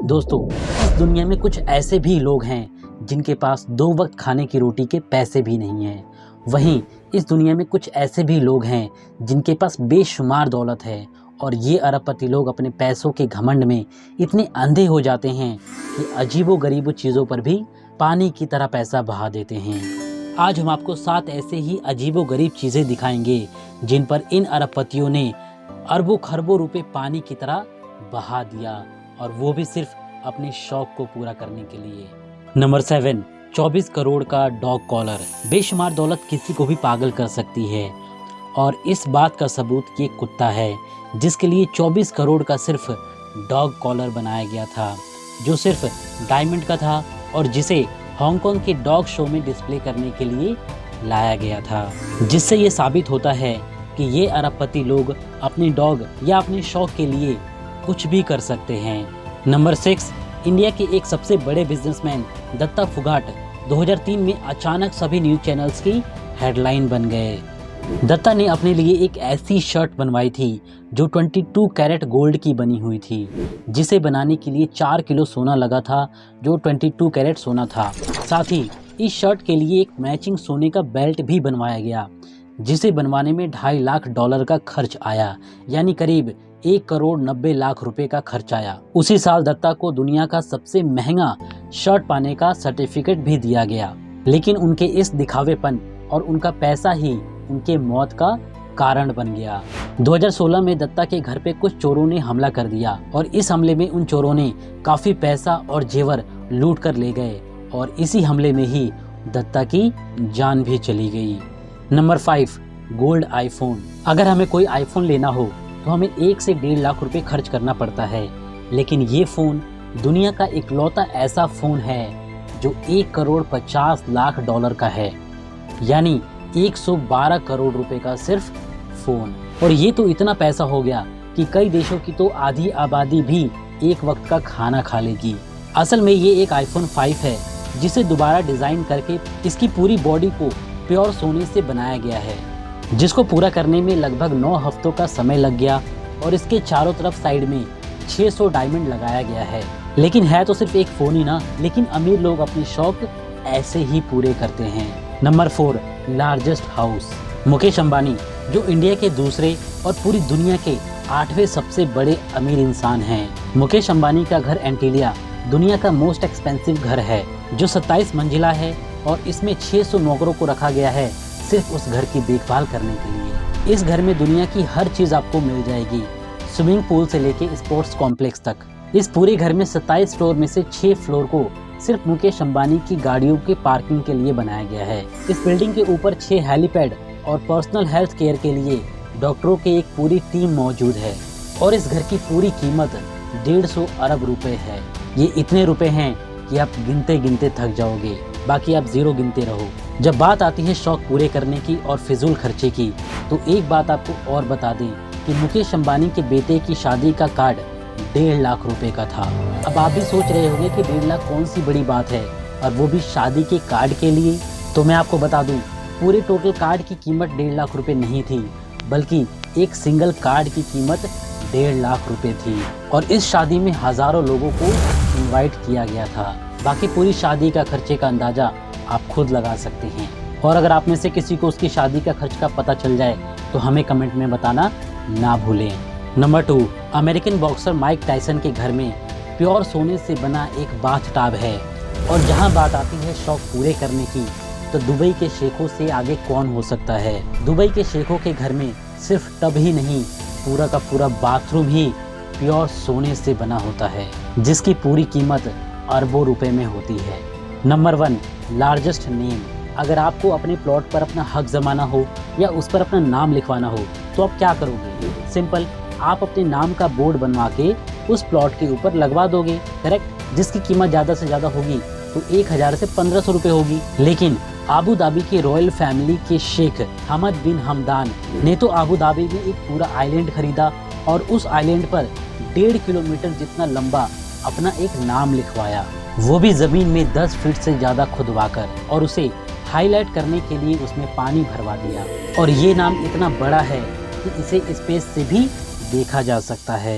दोस्तों, इस दुनिया में कुछ ऐसे भी लोग हैं जिनके पास 2 वक्त खाने की रोटी के पैसे भी नहीं हैं। वहीं इस दुनिया में कुछ ऐसे भी लोग हैं जिनके पास बेशुमार दौलत है और ये अरबपति लोग अपने पैसों के घमंड में इतने अंधे हो जाते हैं कि अजीबो-गरीबो चीज़ों पर भी पानी की तरह पैसा बहा देते हैं। आज हम आपको 7 ऐसे ही अजीबो-गरीब चीज़ें दिखाएंगे जिन पर इन अरबपतियों ने अरबों खरबों रुपए पानी की तरह बहा दिया, और वो भी सिर्फ अपने शौक को पूरा करने के लिए। नंबर 7, 24 करोड़ का डॉग कॉलर। बेशुमार दौलत किसी को भी पागल कर सकती है, और इस बात का सबूत ये कुत्ता है जिसके लिए 24 करोड़ का सिर्फ डॉग कॉलर बनाया गया था, जो सिर्फ डायमंड का था और जिसे हांगकांग के डॉग शो में डिस्प्ले करने के लिए लाया गया था। जिससे ये साबित होता है कि ये अरबपति लोग अपने डॉग या अपने शौक के लिए कुछ भी कर सकते हैं। नंबर 6, इंडिया के एक सबसे बड़े बिजनेसमैन दत्ता फुगाट 2003 में अचानक सभी न्यूज चैनल्स की हेडलाइन बन गए। दत्ता ने अपने लिए एक ऐसी शर्ट बनवाई थी जो 22 कैरेट गोल्ड की बनी हुई थी, जिसे बनाने के लिए 4 किलो सोना लगा था, जो 22 कैरेट सोना था। साथ ही इस शर्ट के लिए एक मैचिंग सोने का बेल्ट भी बनवाया गया, जिसे बनवाने में $2.5 लाख का खर्च आया, यानी करीब 1 करोड़ 90 लाख रुपए का खर्च आया। उसी साल दत्ता को दुनिया का सबसे महंगा शर्ट पाने का सर्टिफिकेट भी दिया गया, लेकिन उनके इस दिखावेपन और उनका पैसा ही उनके मौत का कारण बन गया। 2016 में दत्ता के घर पे कुछ चोरों ने हमला कर दिया और इस हमले में उन चोरों ने काफी पैसा और जेवर लूट कर ले गए, और इसी हमले में ही दत्ता की जान भी चली गई। Number 5, gold iPhone. अगर हमें कोई आईफोन लेना हो तो हमें 1 से 1.5 लाख रुपए खर्च करना पड़ता है, लेकिन ये फ़ोन दुनिया का इकलौता ऐसा फ़ोन है जो 1 करोड़ 50 लाख डॉलर का है, यानी 112 करोड़ रुपए का सिर्फ फ़ोन। और ये तो इतना पैसा हो गया कि कई देशों की तो आधी आबादी भी एक वक्त का खाना खा लेगी। असल में ये एक आईफोन 5 है जिसे दोबारा डिज़ाइन करके इसकी पूरी बॉडी को प्योर सोने से बनाया गया है, जिसको पूरा करने में लगभग 9 हफ्तों का समय लग गया, और इसके चारों तरफ साइड में 600 डायमंड लगाया गया है। लेकिन है तो सिर्फ एक फ़ोन ही ना, लेकिन अमीर लोग अपने शौक ऐसे ही पूरे करते हैं। Number 4, largest house. Mukesh Ambani, जो इंडिया के दूसरे और पूरी दुनिया के 8वें सबसे बड़े अमीर इंसान हैं। मुकेश अंबानी का घर एंटीलिया दुनिया का मोस्ट एक्सपेंसिव घर है, जो 27 मंजिला है, और इसमें 600 नौकरों को रखा गया है सिर्फ उस घर की देखभाल करने के लिए। इस घर में दुनिया की हर चीज़ आपको मिल जाएगी, स्विमिंग पूल से लेके स्पोर्ट्स कॉम्प्लेक्स तक। इस पूरे घर में 27 फ्लोर में से 6 फ्लोर को सिर्फ मुकेश अंबानी की गाड़ियों के पार्किंग के लिए बनाया गया है। इस बिल्डिंग के ऊपर 6 हेलीपैड और पर्सनल हेल्थ केयर के लिए डॉक्टरों की एक पूरी टीम मौजूद है, और इस घर की पूरी कीमत 150 अरब रुपए है। ये इतने रुपए हैं कि आप गिनते गिनते थक जाओगे, बाकी आप जीरो गिनते रहो। जब बात आती है शौक पूरे करने की और फिजूल खर्चे की, तो एक बात आपको और बता दें कि मुकेश अंबानी के बेटे की शादी का कार्ड 1.5 लाख रुपए का था। अब आप भी सोच रहे होंगे कि 1.5 लाख कौन सी बड़ी बात है, और वो भी शादी के कार्ड के लिए। तो मैं आपको बता दूं, पूरे टोटल कार्ड की कीमत 1.5 लाख रुपए नहीं थी, बल्कि एक सिंगल कार्ड की कीमत 1.5 लाख रुपए थी, और इस शादी में हज़ारों लोगों को इनवाइट किया गया था। बाकी पूरी शादी का खर्चे का अंदाज़ा आप खुद लगा सकते हैं, और अगर आप में से किसी को उसकी शादी का खर्च का पता चल जाए तो हमें कमेंट में बताना ना भूलें। Number 2, American boxer Mike Tyson के घर में प्योर सोने से बना एक बाथ टब है। और जहां बात आती है शौक पूरे करने की, तो दुबई के शेखों से आगे कौन हो सकता है। दुबई के शेखों के घर में सिर्फ टब ही नहीं, पूरा का पूरा बाथरूम ही प्योर सोने से बना होता है, जिसकी पूरी कीमत अरबों रुपए में होती है। Number 1, largest name. अगर आपको अपने प्लॉट पर अपना हक जमाना हो या उस पर अपना नाम लिखवाना हो तो आप क्या करोगे? सिंपल, आप अपने नाम का बोर्ड बनवा के उस प्लॉट के ऊपर लगवा दोगे, करेक्ट, जिसकी कीमत ज़्यादा से ज़्यादा होगी तो 1000 से 1500 रुपये होगी। लेकिन आबू धाबी की रॉयल फैमिली के शेख हमद बिन हमदान ने तो आबू धाबी में एक पूरा आइलैंड खरीदा, और उस आइलैंड पर 1.5 किलोमीटर जितना लंबा अपना एक नाम लिखवाया, वो भी ज़मीन में 10 फीट से ज़्यादा खुदवाकर, और उसे हाईलाइट करने के लिए उसमें पानी भरवा दिया। और ये नाम इतना बड़ा है कि इसे स्पेस से भी देखा जा सकता है।